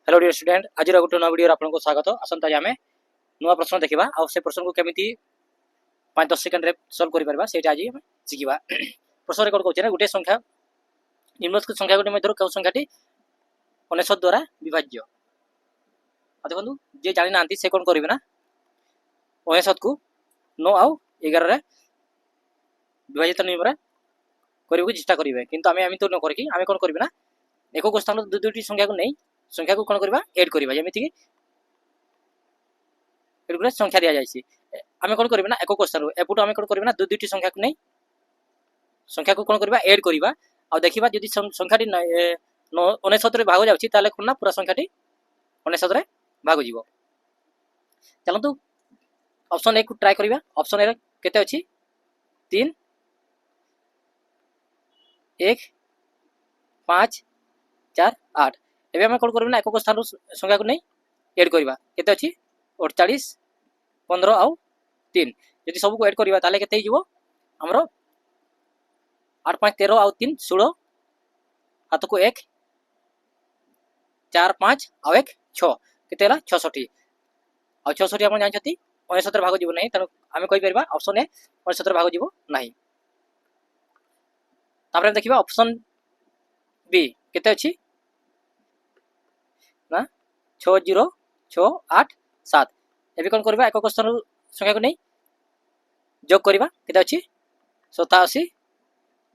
Hello dear student आज गोटे नया वीडियो आपको स्वागत। आसंता आम नुआ प्रश्न देखा आ से प्रश्न को केमी 5-10 सेकेंड सल्व कर आज आम शिखा। प्रश्न कौन कौन गोटे संख्या निम्नलिखित संख्या गुटी मध्य कौ संख्याटी 19 द्वारा विभाज्य। देखो जी जानी ना से कौन करेंगे ना 19 को 9 आउ 11 विभाजित नियम करने को चेष्टा करेंगे किंतु आम एम तो न करके आम कौन करेंगे ना एक स्थान दुईटी संख्या को नहीं संख्या को कौन करवा एड करवा जमीक संख्या दि जाए आम कौन करना एक स्थान एपटू आम कौन करना दुईटी संख्या को नहीं संख्या को कौन करवा एड करवा आ देखा जब संख्याटी 19 भाग जाऊँगी कौन ना पूरा संख्याटी 19 भाग जीव। चलतु ऑप्शन ए को ट्राई करवा। ऑप्शन ए केते अच्छी 3 1 5 4 8 एवं आम कौन करना एक स्थान संख्या को नहीं एड करवा केते अच्छी 48 15 आउ 3 जब सब को एड करवा ताले केते जीवो हमरो 8 5 13 आउ 3 16 हाथ को 1 4 5 आउ 1 6 केते हला 66 आउ 66 हम जानछती 69 भाग जीव नहीं तेणु आम कहि परबा ऑप्शन ए 69 भाग जीव नहीं। तापर देखिबा ऑप्शन बी केते अच्छी ना 6 0 6 8 7 एबे कौन करबा एक स्थान संख्या को नहीं जोग करबा केते अच्छी 87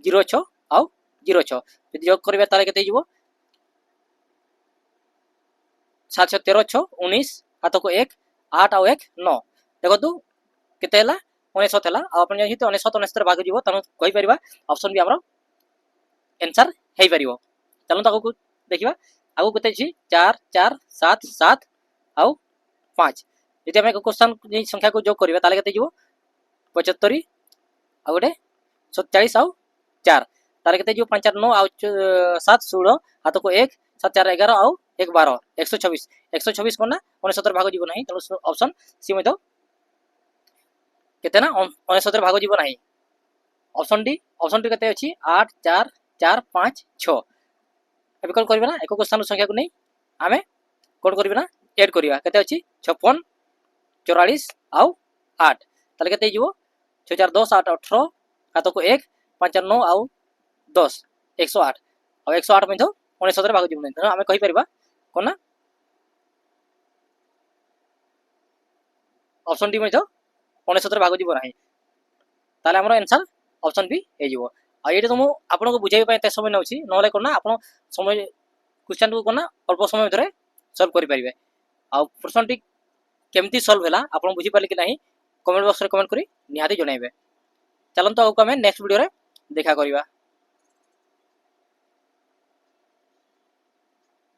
0 6 आउ 0 6 यदि जोग करबा ताले केते जीवो 7 13 6 19 हाथ को 1 8 आउ 1 9 देखो तू केते हला 19 हला आ अपन जहि 19 भाग जीवो तनु कहि परबा ऑप्शन बी हमरो आंसर हेई परिबो। चलो ताको देखिबा आगु केते छी 4 4 7 7 आउ 5 यदि हम क्वेश्चन संख्या को जोग करबा ताले केते जीवो 75 आ गोटे 47 आउ 4 ताले केते जीवो 5 4 9 आउ 7 16 हाथ को 1 7 4 11 आउ 1 12 126 कोन ना 69 भाग जीवो नहीं तनो ऑप्शन सी मतो केते ना 69 भाग जीवो नहीं। ऑप्शन डी केते अछि 8 4 4 5 6 एबे कौन करबा ना एक स्थान संख्या को नहीं आमे कौन करबा ना ऐड करबा केते अछि 56 44 आउ 8 ताले केते जीवो 6 4 10 8 18 हाथ को 1 5 4 9 आउ 10 108 आ 108 में 19 भाग जीव नहीं आमे कहि परबा कोन ना ऑप्शन डी में 19 भाग जीव नहीं ताले हमर आंसर ऑप्शन बी हे जीवो। आ ये तुम आपन को बुझाई एत समय नौ ना कोना आप समय क्वेश्चन को कोना अल्प समय भीतर सॉल्व कर पारिबे। आ प्रश्न टी केमती सॉल्व हैला आपन बुझी पाले कि नहीं कमेंट बॉक्स रे कमेंट करी निहाती जणाइबे। चलन तो आको हमें नेक्स्ट वीडियो रे देखा करबा।